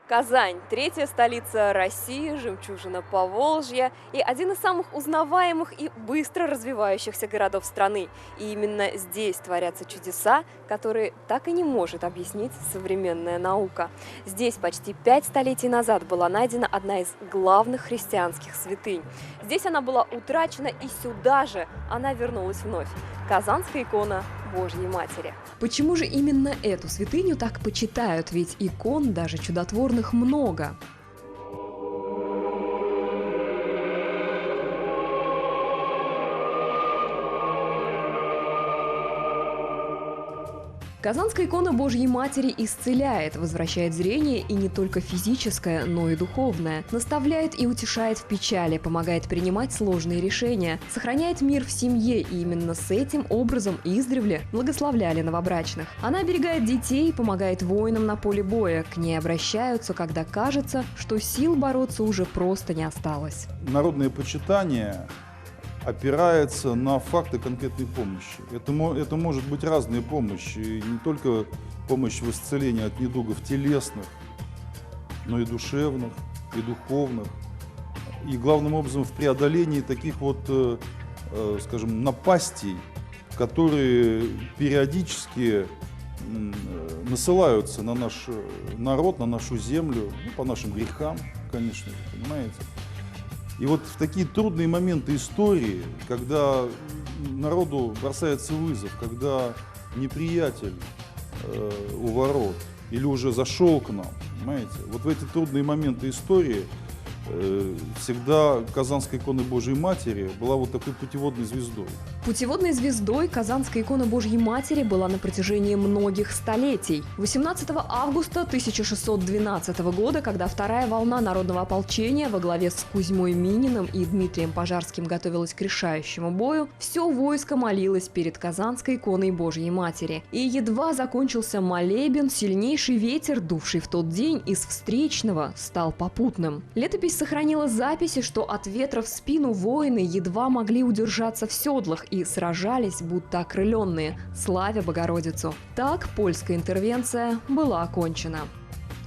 Казань – третья столица России, жемчужина Поволжья и один из самых узнаваемых и быстро развивающихся городов страны. И именно здесь творятся чудеса, которые так и не может объяснить современная наука. Здесь почти 5 столетий назад была найдена одна из главных христианских святынь. Здесь она была утрачена, и сюда же она вернулась вновь. Казанская икона Божьей Матери. Почему же именно эту святыню так почитают? Ведь икон, даже чудотворных, много. Казанская икона Божьей Матери исцеляет, возвращает зрение и не только физическое, но и духовное, наставляет и утешает в печали, помогает принимать сложные решения, сохраняет мир в семье, и именно с этим образом издревле благословляли новобрачных. Она оберегает детей, помогает воинам на поле боя, к ней обращаются, когда кажется, что сил бороться уже просто не осталось. Народное почитание опирается на факты конкретной помощи. Это может быть разная помощь, и не только помощь в исцелении от недугов телесных, но и душевных, и духовных, и главным образом в преодолении таких вот, скажем, напастей, которые периодически насылаются на наш народ, на нашу землю, по нашим грехам, конечно, понимаете. И вот в такие трудные моменты истории, когда народу бросается вызов, когда неприятель у ворот или уже зашел к нам, понимаете, вот в эти трудные моменты истории всегда Казанская икона Божьей Матери была вот такой путеводной звездой. Путеводной звездой Казанская икона Божьей Матери была на протяжении многих столетий. 18 августа 1612 года, когда вторая волна народного ополчения во главе с Кузьмой Мининым и Дмитрием Пожарским готовилась к решающему бою, все войско молилось перед Казанской иконой Божьей Матери. И едва закончился молебен, сильнейший ветер, дувший в тот день из встречного, стал попутным. Летопись сохранила записи, что от ветра в спину воины едва могли удержаться в седлах и сражались, будто окрыленные, славя Богородицу. Так польская интервенция была окончена.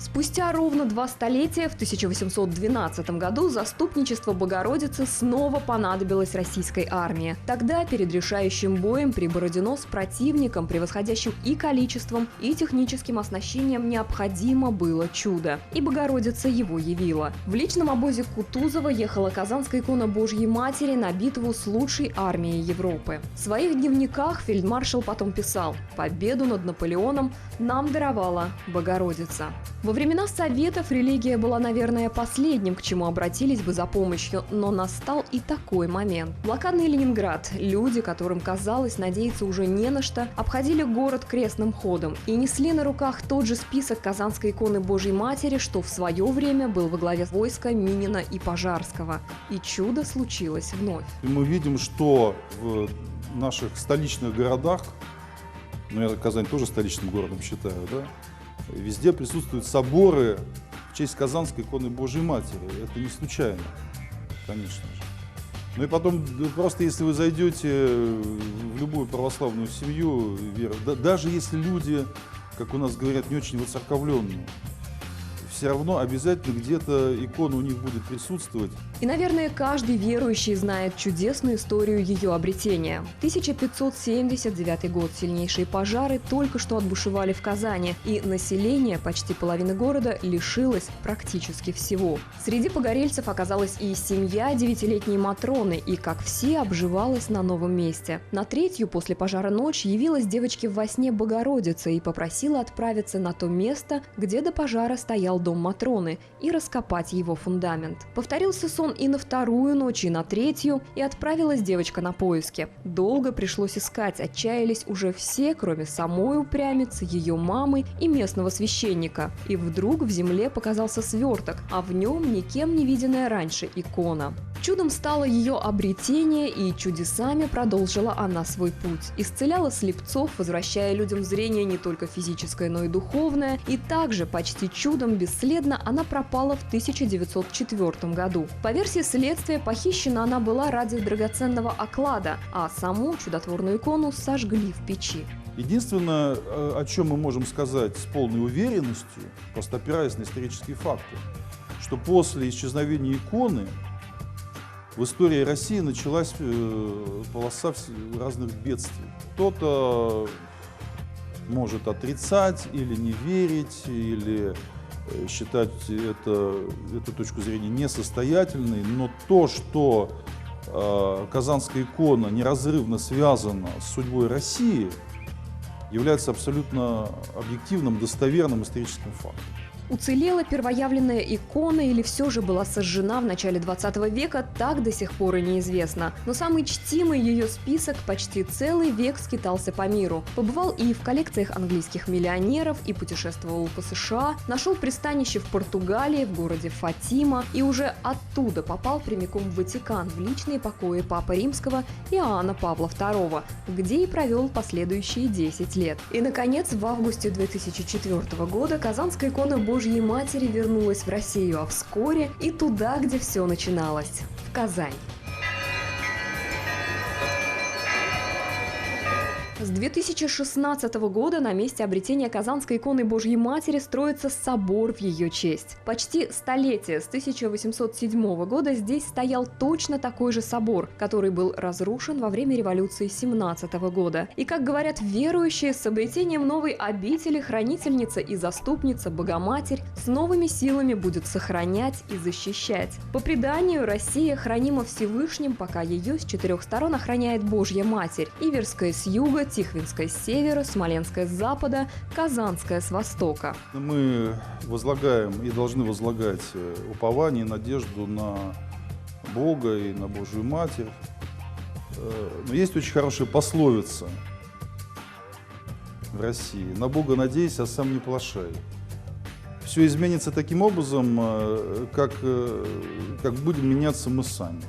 Спустя ровно 2 столетия, в 1812 году, заступничество Богородицы снова понадобилось российской армии. Тогда перед решающим боем при Бородино с противником, превосходящим и количеством, и техническим оснащением, необходимо было чудо. И Богородица его явила. В личном обозе Кутузова ехала Казанская икона Божьей Матери на битву с лучшей армией Европы. В своих дневниках фельдмаршал потом писал: «Победу над Наполеоном нам даровала Богородица». Во времена Советов религия была, наверное, последним, к чему обратились бы за помощью, но настал и такой момент. Блокадный Ленинград, люди, которым казалось надеяться уже не на что, обходили город крестным ходом и несли на руках тот же список Казанской иконы Божьей Матери, что в свое время был во главе войска Минина и Пожарского. И чудо случилось вновь. И мы видим, что в наших столичных городах, я Казань тоже столичным городом считаю, да, везде присутствуют соборы в честь Казанской иконы Божьей Матери. Это не случайно, конечно же. Ну и потом, просто если вы зайдете в любую православную семью, даже если люди, как у нас говорят, не очень воцерковленные, все равно обязательно где-то икона у них будет присутствовать. И, наверное, каждый верующий знает чудесную историю ее обретения. 1579 год. Сильнейшие пожары только что отбушевали в Казани, и население, почти половины города, лишилось практически всего. Среди погорельцев оказалась и семья 9-летней Матроны, и, как все, обживалась на новом месте. На 3-ю после пожара ночь явилась девочке во сне Богородица и попросила отправиться на то место, где до пожара стоял дом Матроны, и раскопать его фундамент. Повторился сон и на 2-ю ночь, и на 3-ю, и отправилась девочка на поиски. Долго пришлось искать, отчаялись уже все, кроме самой упрямицы, ее мамы и местного священника. И вдруг в земле показался сверток, а в нем никем не виденная раньше икона. Чудом стало ее обретение, и чудесами продолжила она свой путь. Исцеляла слепцов, возвращая людям зрение не только физическое, но и духовное. И также почти чудом бесследно она пропала в 1904 году. По версии следствия, похищена она была ради драгоценного оклада, а саму чудотворную икону сожгли в печи. Единственное, о чем мы можем сказать с полной уверенностью, просто опираясь на исторические факты, что после исчезновения иконы в истории России началась полоса разных бедствий. Кто-то может отрицать или не верить, или считать эту точку зрения несостоятельной, но то, что Казанская икона неразрывно связана с судьбой России, является абсолютно объективным, достоверным историческим фактом. Уцелела первоявленная икона или все же была сожжена в начале 20 века, так до сих пор и неизвестно. Но самый чтимый ее список почти целый век скитался по миру. Побывал и в коллекциях английских миллионеров, и путешествовал по США, нашел пристанище в Португалии, в городе Фатима, и уже оттуда попал прямиком в Ватикан, в личные покои Папы Римского Иоанна Павла II, где и провел последующие 10 лет. И, наконец, в августе 2004 года Казанская икона Божьей Матери вернулась в Россию, а вскоре и туда, где все начиналось – в Казань. С 2016 года на месте обретения Казанской иконы Божьей Матери строится собор в ее честь. Почти столетие, с 1807 года, здесь стоял точно такой же собор, который был разрушен во время революции 17 года. И, как говорят верующие, с обретением новой обители хранительница и заступница Богоматерь с новыми силами будет сохранять и защищать. По преданию, Россия хранима Всевышним, пока ее с 4 сторон охраняет Божья Матерь – Иверская с юга, Тихвинская с севера, Смоленская с запада, Казанская с востока. Мы возлагаем и должны возлагать упование и надежду на Бога и на Божью Матерь. Но есть очень хорошая пословица в России: «На Бога надейся, а сам не плашай». Все изменится таким образом, как будем меняться мы сами.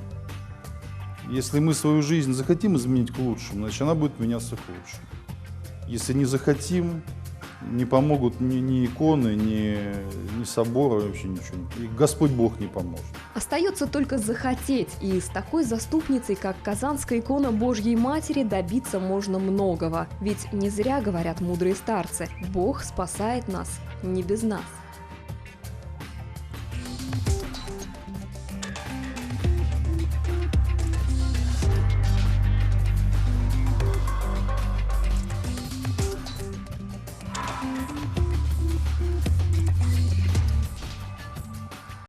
Если мы свою жизнь захотим изменить к лучшему, значит, она будет меняться к лучшему. Если не захотим, не помогут ни иконы, ни соборы, вообще ничего. И Господь Бог не поможет. Остается только захотеть, и с такой заступницей, как Казанская икона Божьей Матери, добиться можно многого. Ведь не зря говорят мудрые старцы: Бог спасает нас не без нас.